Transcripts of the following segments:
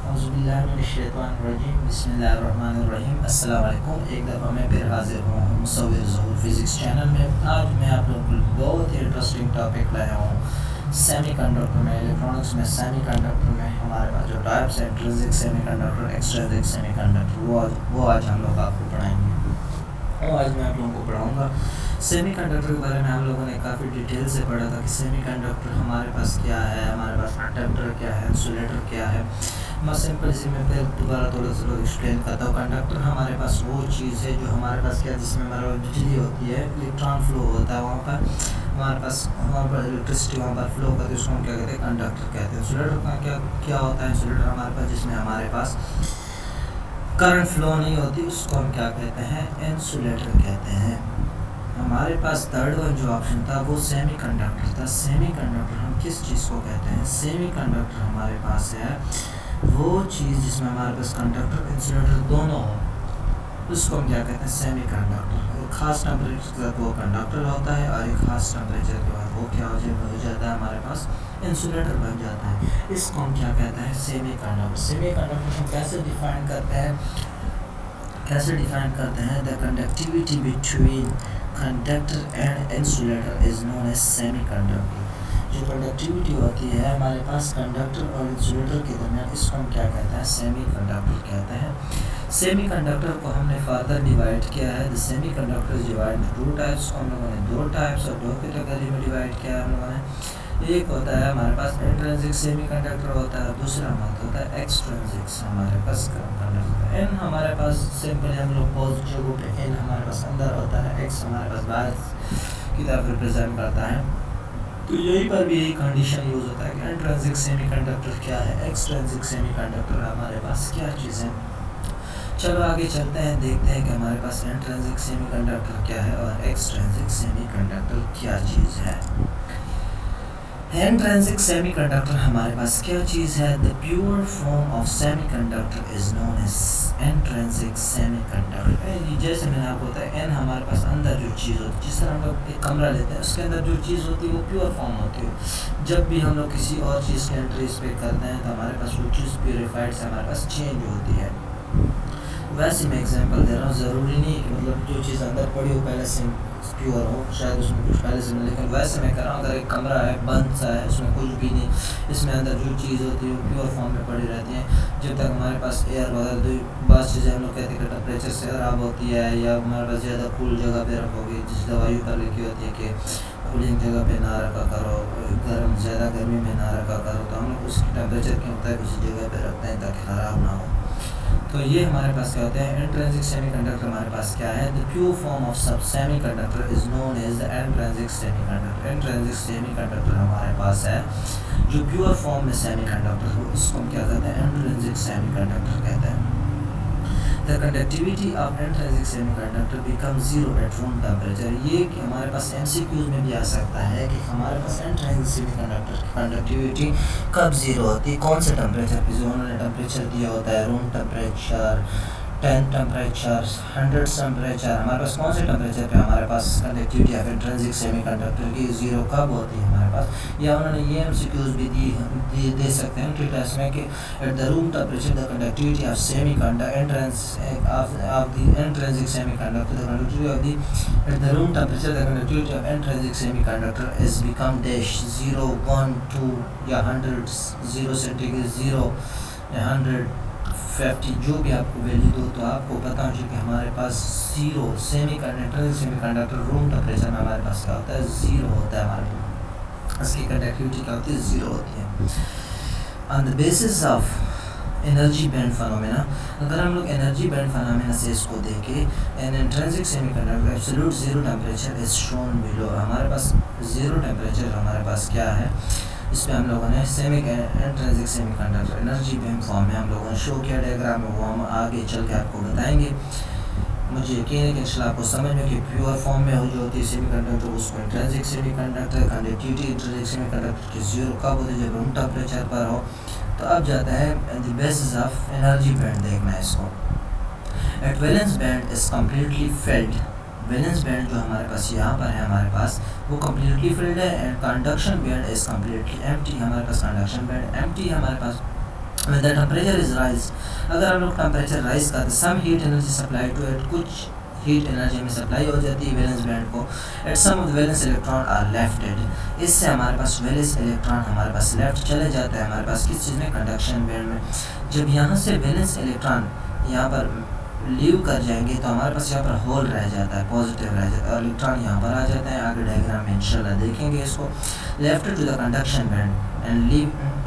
औज़ुबिल्लाहिमिनश्शैतानिर्रजीम बिस्मिल्लाहिर्रहमानिर्रहीम। अस्सलाम वालेकुम। एक दफ़ा मैं फिर हाज़िर हूँ मुसव्विर ज़हूर फिज़िक्स चैनल में। आज मैं आप लोगों को बहुत ही इंटरेस्टिंग टॉपिक लाया हूँ सेमीकंडक्टर में, इलेक्ट्रॉनिक्स में। सेमीकंडक्टर में हमारे पास जो टाइप्स हैं, इंट्रिंसिक सेमीकंडक्टर, एक्सट्रिंसिक सेमीकंडक्टर, वो आज हम लोग आपको पढ़ाएंगे। और आज मैं आप लोगों को पढ़ाऊँगा सेमीकंडक्टर के बारे में। हम लोगों ने काफ़ी डिटेल से पढ़ा था कि सेमीकंडक्टर हमारे पास क्या है, हमारे पास कंडक्टर क्या है, इंसुलेटर क्या है। मैं सिंपल सी मैं फिर दोबारा थोड़ा सा एक्सप्लेन करता हूँ। कंडक्टर हमारे पास वो चीज़ है जो हमारे पास क्या, जिसमें हमारा बिजली होती है, इलेक्ट्रॉन फ्लो होता है वहाँ पर। वहाँ पर इलेक्ट्रिसिटी वहाँ पर फ्लो करती है, उसको हम क्या कहते हैं, कंडक्टर कहते हैं। इंसुलेटर का क्या क्या होता है, इंसुलेटर हमारे पास जिसमें हमारे पास करंट फ्लो नहीं होती, उसको हम क्या कहते हैं, इंसुलेटर कहते हैं। हमारे पास थर्ड वन जो ऑप्शन था वो सेमीकंडक्टर था। सेमीकंडक्टर हम किस चीज़ को कहते हैं, सेमीकंडक्टर हमारे पास है वो चीज़ जिसमें हमारे पास कंडक्टर इंसुलेटर दोनों हो, उसको हम क्या कहते हैं, सेमीकंडक्टर। एक खास टेम्परेचर के साथ वो कंडक्टर होता है और एक खास टेम्परेचर के बाद वो क्या हो जाता है, हमारे पास इंसुलेटर बन जाता है। इसको हम क्या कहते हैं, सेमीकंडक्टर। सेमीकंडक्टर हम कैसे डिफाइन करते हैं, the conductivity between conductor and insulator is known as semiconductor. जो कंडक्टिविटी होती है हमारे पास कंडक्टर और इंसुलेटर के दरमियान, इसको हम क्या कहते हैं, सेमीकंडक्टर कहते हैं। सेमीकंडक्टर को हमने फर्दर डिवाइड किया है। The semiconductor divide two types को हम लोगों ने दो टाइप्स और दो कैटेगरी में डिवाइड किया है हम लोगों ने। एक होता है हमारे पास इंट्रिंसिक सेमीकंडक्टर होता है, दूसरा होता है एक्सट्रिंसिक हमारे पास कंडक्टर। एन हमारे पास सिंपल हम लोग पॉजिटिव जगहों पे एन हमारे पास अंदर होता है, एक्स हमारे पास बाहर की तरफ रिप्रेजेंट करता है। तो यहीं पर भी यही कंडीशन यूज़ होता है कि इंट्रिंसिक सेमीकंडक्टर क्या है, एक्सट्रिंसिक सेमीकंडक्टर हमारे पास क्या चीज़ है। चलो आगे चलते हैं, देखते हैं कि हमारे पास इंट्रिंसिक सेमीकंडक्टर क्या है और एक्सट्रिंसिक सेमीकंडक्टर क्या चीज़ है। इंट्रिंसिक सेमीकंडक्टर हमारे पास क्या चीज़ है, the pure form of semiconductor is known as intrinsic semiconductor. जैसे मैंने आपको बताया, एन हमारे पास अंदर जो चीज़ होती है, जिस तरह हम लोग एक कमरा लेते हैं उसके अंदर जो चीज़ होती है वो प्योर फॉर्म होती है। जब भी हम लोग किसी और चीज़ के एंट्री इस पर करते हैं तो हमारे पास वो चीज़ प्योरीफाइड से हमारे पास चेंज होती है। वैसे मैं एग्जांपल दे रहा हूँ, ज़रूरी नहीं कि मतलब जो चीज़ अंदर पड़ी हो पहले से प्योर हो, शायद उसमें कुछ पहले से, लेकिन वैसे मैं कह रहा हूँ अगर एक कमरा है, बंद सा है, उसमें कुछ भी नहीं, इसमें अंदर जो चीज़ होती है वो प्योर फॉर्म में पड़ी रहती है। जब तक हमारे पास एयर वगैरह दो बात चीज़ें हम लोग कहते हैं कि टेम्परेचर से ख़राब होती है, या हमारे पास ज़्यादा कूल जगह पे रखोगे, जिस दवाइयों पर लिखी होती है कि कूलिंग जगह पे ना रखा करो, ज़्यादा गर्मी में ना रखा करो, तो हम लोग उसकी टेम्परेचर के मुताबिक उसी जगह पे रखते हैं ताकि ख़राब ना हो। तो ये हमारे पास क्या होते हैं, इंट्रिंसिक सेमीकंडक्टर हमारे पास क्या है, the pure form of sub semiconductor is known as the intrinsic semiconductor. Intrinsic semiconductor हमारे पास है जो प्योर फॉर्म में सेमीकंडक्टर हो, इसको हम क्या कहते हैं, इंट्रिंसिक सेमीकंडक्टर कहते हैं। The conductivity of intrinsic semiconductor become zero at room temperature. ये कि हमारे पास एमसीक्यूज में भी आ सकता है कि हमारे पास इंट्रिंसिक सेमीकंडक्टर की कंडक्टिविटी कब जीरो होती है, कौन से टेम्परेचर पे, जो उन्होंने टेम्परेचर दिया होता है, रूम टेम्परेचर, 10 टेम्परेचर, 100 टेम्परेचर, हमारे पास कौन से टेम्परेचर पे हमारे पास कंडक्टिविटी ऑफ इंट्रिंसिक सेमीकंडक्टर की जीरो कब होती है हमारे पास। या उन्होंने ये एमसीक्यूज भी दे सकते हैं उनके टेस्ट में कि at the room temperature the conductivity of semiconductor of the intrinsic semiconductor, the conductivity of the at the room temperature, the conductivity of intrinsic semiconductor is become dash 0, 1, 2 या 100, 0 सेंटीग्रेड, 0 या 150, जो भी आपको वैल्यू दो, तो आपको पता होना कि हमारे पास जीरो सेमीकंडक्टर रूम टेम्परेचर में हमारे पास क्या होता है, जीरो होता है। हमारे इसकी कंडक्टिविटी क्या होती है, जीरो होती है। On the basis of energy band phenomena, अगर हम लोग एनर्जी बैंड फिनोमेना से इसको देखें, N intrinsic semiconductor absolute zero temperature is shown below. हमारे पास जीरो टेम्परेचर हमारे पास क्या है, इसमें हम लोगों ने intrinsic semiconductor energy band form में हम लोगों ने शो किया डायग्राम में, वो हम आगे चल के आपको बताएंगे। मुझे यकीन है कि इंशाल्लाह आपको समझ में कि प्योर फॉर्म में हो जो होती है सेमीकंडक्टर, उसको intrinsic semiconductor, conductivity intrinsic semiconductor की जीरो कब होती है, जब रूम टेम्परेचर पर हो। तो अब जाता है the basis of energy band देखना है इसको। At valence band is completely filled. Valence band जो हमारे पास यहाँ पर है हमारे पास वो कम्प्लीटली फिल्ड है, and conduction band is completely empty. हमारे पास कंडक्शन बैंड एम्प्टी हमारे पास when the temperature is rise, अगर हम लोग टेम्परेचर राइज करते some heat energy supply to it, कुछ हीट एनर्जी में सप्लाई हो जाती है वैलेंस बैंड को, at some of the valence electron are lefted, इससे हमारे पास वैलेंस इलेक्ट्रॉन हमारे पास लेफ्ट चले जाते हैं हमारे पास किस चीज़ में, कंडक्शन बैंड में। जब यहाँ से वैलेंस इलेक्ट्रॉन यहाँ पर लीव कर जाएंगे तो हमारे पास यहाँ पर होल रह जाता है, पॉजिटिव रह जाता है, और इलेक्ट्रॉन यहाँ पर आ जाते हैं। आगे डायग्राम में इंशाल्लाह देखेंगे इसको। Left to the conduction band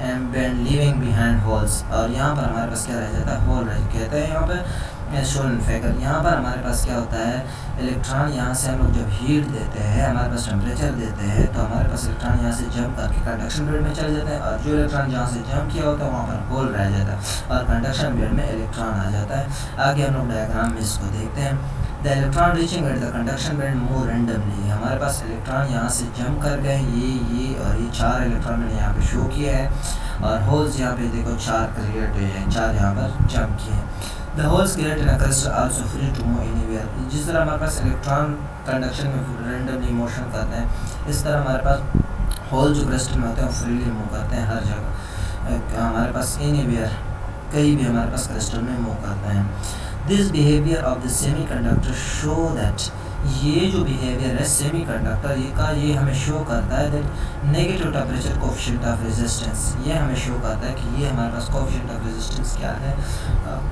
and band leaving behind holes, और यहाँ पर हमारे पास क्या रह जाता है, होल रह कहते हैं यहाँ पर शोन फिगर। यहाँ पर हमारे पास क्या होता है, इलेक्ट्रॉन यहाँ से हम लोग जब हीट देते हैं, हमारे पास टेम्परेचर देते हैं, तो हमारे पास इलेक्ट्रॉन यहाँ से जंप करके कंडक्शन बैंड में चले जाते हैं, और जो इलेक्ट्रॉन जहाँ से जंप किया होता है वहाँ पर होल रह जाता है और कंडक्शन बैंड में इलेक्ट्रॉन आ जाता है। आगे हम लोग डायग्राम में इसको देखते हैं। The electron reaching at the conduction band move randomly, हमारे पास इलेक्ट्रॉन यहाँ से जंप कर गए, ये और ये 4 इलेक्ट्रॉन मैंने यहाँ पे शो किया है, और होल्स यहाँ पे देखो 4 क्रिएट हुए हैं, 4 यहाँ पर जंप किए हैं। The holes create in a crystal also free to move anywhere, जिस तरह हमारे पास इलेक्ट्रॉन कंडक्शन में रैंडमली मोशन करते हैं, इस तरह हमारे पास होल जो क्रिस्टल में होते हैं फ्रीली मूव करते हैं हर जगह, हमारे पास एनीवेयर कहीं भी हमारे पास क्रिस्टल में मूव करते हैं। This behaviour of the semiconductor show that, ये जो बिहेवियर है सेमीकंडक्टर ये हमें शो करता है that negative temperature coefficient of resistance, ये हमें शो करता है कि ये हमारे पास कोफिशिएंट ऑफ रेजिस्टेंस क्या है,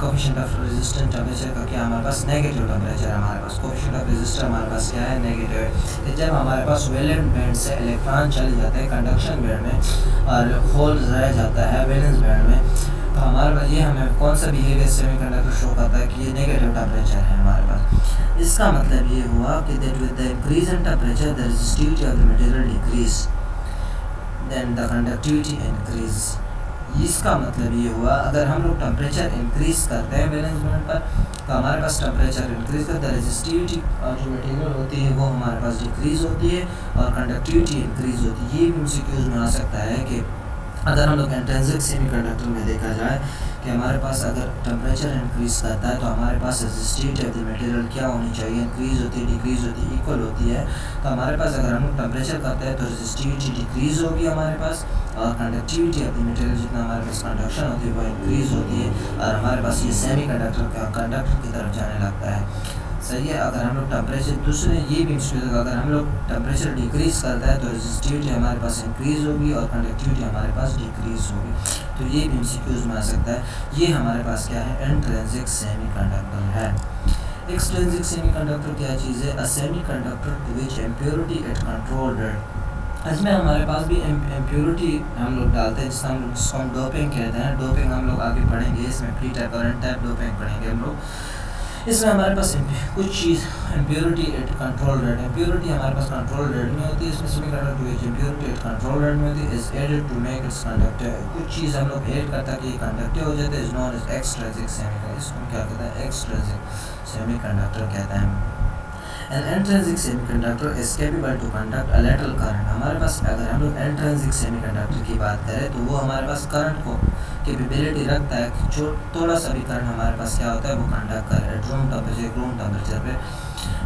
कोफिशिएंट ऑफ रेजिस्टेंस टेम्परेचर का क्या हमारे पास नेगेटिव टेम्परेचर है, हमारे पास कोफिशिएंट ऑफ रेजिस्टेंस हमारे पास क्या है, नेगेटिव है। जब हमारे पास वैलेंस बैंड से इलेक्ट्रॉन चले जाते हैं कंडक्शन बैंड में और होल रह जाता है वैलेंस बैंड में, तो हमारे पास ये हमें कौन सा बिहेवियर सेमीकंडक्टर शो करता है कि ये नेगेटिव टेम्परेचर है हमारे पास। इसका मतलब ये हुआ कि that with the increase in temperature the resistivity of the material decrease then the conductivity increase. इसका मतलब ये हुआ अगर हम लोग टेम्परेचर इंक्रीज करते हैं वैलेंस बैंड पर, तो हमारे पास टेम्परेचर इंक्रीज करता है, रेजिस्टिविटी जो मटेरियल होती है वो हमारे पास डिक्रीज होती है और कंडक्टिविटी इंक्रीज होती है। ये भी एमसीक्यूज में आ सकता है कि अगर हम लोग इंट्रिंसिक सेमीकंडक्टर में देखा जाए कि हमारे पास अगर टेम्परेचर इंक्रीज करता है तो हमारे पास रेजिस्टिविटी ऑफ द मटेरियल क्या होनी चाहिए, इंक्रीज होती है, डिक्रीज होती है, इक्वल होती है। तो हमारे पास अगर हम लोग टेम्परेचर करते हैं तो रेजिस्टिविटी डिक्रीज होगी हमारे पास, और कंडक्टिविटी ऑफ द मटेरियल जितना हमारे पास कंडक्शन होती है वो इंक्रीज होती है, और हमारे पास ये सेमीकंडक्टर का कंडक्टर की तरफ जाने लगता है। सही है। अगर हम लोग टेम्परेचर दूसरे ये भी अगर हम लोग टेम्परेचर डिक्रीज़ करता है तो रेजिस्टिविटी हमारे पास इंक्रीज़ होगी और कंडक्टिविटी हमारे पास डिक्रीज़ होगी। तो ये भी एमसीक्यूज़ में आ सकता है। ये हमारे पास क्या है, इंट्रिंसिक सेमीकंडक्टर है। एक्सट्रिंसिक सेमीकंडक्टर क्या चीज़ है, a semiconductor to which impurity at control rate. इसमें हमारे पास भी इम्प्योरिटी हम लोग डालते हैं जिसको हम डोपिंग कहते हैं। डोपिंग हम लोग आगे पढ़ेंगे, इसमें प्री टाइप और एन टाइप डोपिंग पढ़ेंगे हम लोग। इसमें हमारे पास कुछ चीज़ impurity at control rate, impurity हमारे पास कंट्रोल रेट में होती है। इसमें semiconductor which impurity at control rate में होती है is added to make its conductive. कुछ चीज़ हम लोग ऐड करता है कि ये कंडक्टिव हो जाता है, is known as extrinsic semiconductor. इसको क्या कहते हैं, एक्सट्रिंसिक सेमीकंडक्टर कहते हैं। An intrinsic semiconductor is capable to conduct a lateral current। हमारे पास अगर हम लोग intrinsic semiconductor की बात करें तो वो हमारे पास करंट को कैपेबिलिटी रखता है कि जो थोड़ा सा भी करंट हमारे पास क्या होता है वो कंडक्ट कर रूम टेम्परेचर पे,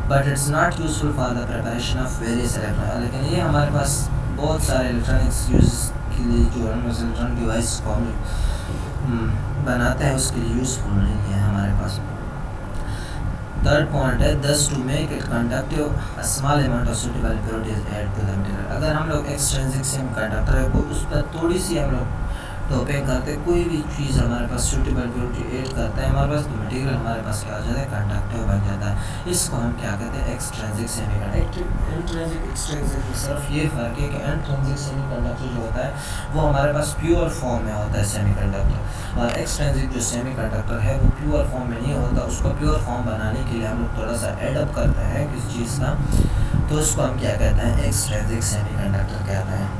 but it's not useful for the preparation of various electronic. लेकिन ये हमारे पास बहुत सारे इलेक्ट्रॉनिक्स यूज के लिए जो इलेक्ट्रॉनिक डिवाइस को हम बनाते हैं उसके लिए यूजफुल नहीं है हमारे पास। थर्ड पॉइंट है, thus to make it conductive a small amount of suitable impurities add to the material. अगर हम लोग एक्सट्रिंसिक सेमीकंडक्टर है वो उस पर थोड़ी सी हम लोग डोपिंग करते, कोई भी चीज़ हमारे पास सुटेबल इम्प्योरिटी ऐड करते हैं हमारे पास, तो मटेरियल हमारे पास क्या हो जाता है, कंडक्टिव बन जाता है। इसको हम क्या कहते हैं, एक्सट्रिंसिक सेमीकंडक्टर। इंट्रिंसिक एक्सट्रिंसिक में सिर्फ ये फ़र्क है कि इंट्रिंसिक सेमीकंडक्टर जो होता है वो हमारे पास प्योर फॉर्म में होता है सेमीकंडक्टर, और एक्सट्रिंसिक जो सेमीकंडक्टर है वो प्योर फॉर्म में नहीं होता। उसको प्योर फॉर्म बनाने के लिए हम लोग थोड़ा सा एडअप करते हैं किसी चीज़ का, तो उसको हम क्या कहते हैं, एक्सट्रिंसिक सेमीकंडक्टर कहते हैं।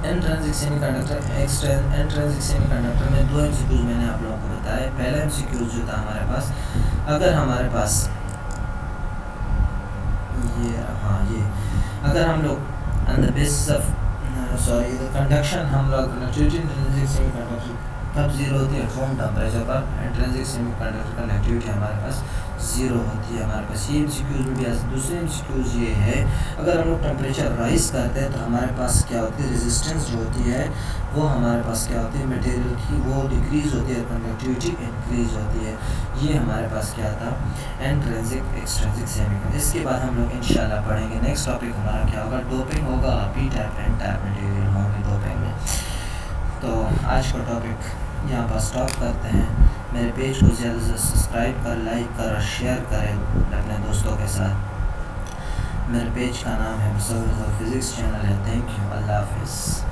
इंट्रिंसिक सेमीकंडक्टर, इंट्रिंसिक सेमीकंडक्टर में दो एमसीक्यूज मैंने आप लोगों को बताया। पहला एमसीक्यूज जो था हमारे पास, अगर हमारे पास ये अगर हम लोग on the basis of the conduction हम लोग कंडक्टिविटी इंट्रिंसिक सेमीकंडक्टर कब ज़ीरो होती है? रूम टेम्परेचर पर इंट्रिंसिक सेमीकंडक्टर कंडक्टिविटी हमारे पास ज़ीरो होती है। हमारे पास ये एमसीक्यूज़ में भी ऐसे दूसरे एमसीक्यूज़ ये है, अगर हम लोग टेम्परेचर राइज़ करते हैं तो हमारे पास क्या होती है, रेजिस्टेंस जो होती है वो हमारे पास क्या होती है, मटेरियल की वो डिक्रीज़ होती है, कंडक्टिविटी इंक्रीज़ होती है। ये हमारे पास क्या था, इंट्रिंसिक एक्सट्रिंसिक सेमीकंडक्टर। इसके बाद हम लोग इंशाल्लाह पढ़ेंगे। नेक्स्ट टॉपिक हमारा क्या होगा, डोपिंग होगा, P type N type material होंगे डोपिंग में। तो आज का टॉपिक यहाँ पर स्टॉप करते हैं। मेरे पेज को ज़्यादा से सब्सक्राइब कर, लाइक कर और शेयर करें अपने दोस्तों के साथ। मेरे पेज का नाम है मुसव्विर फिज़िक्स चैनल है। Thank you. अल्लाह हाफ़िज़।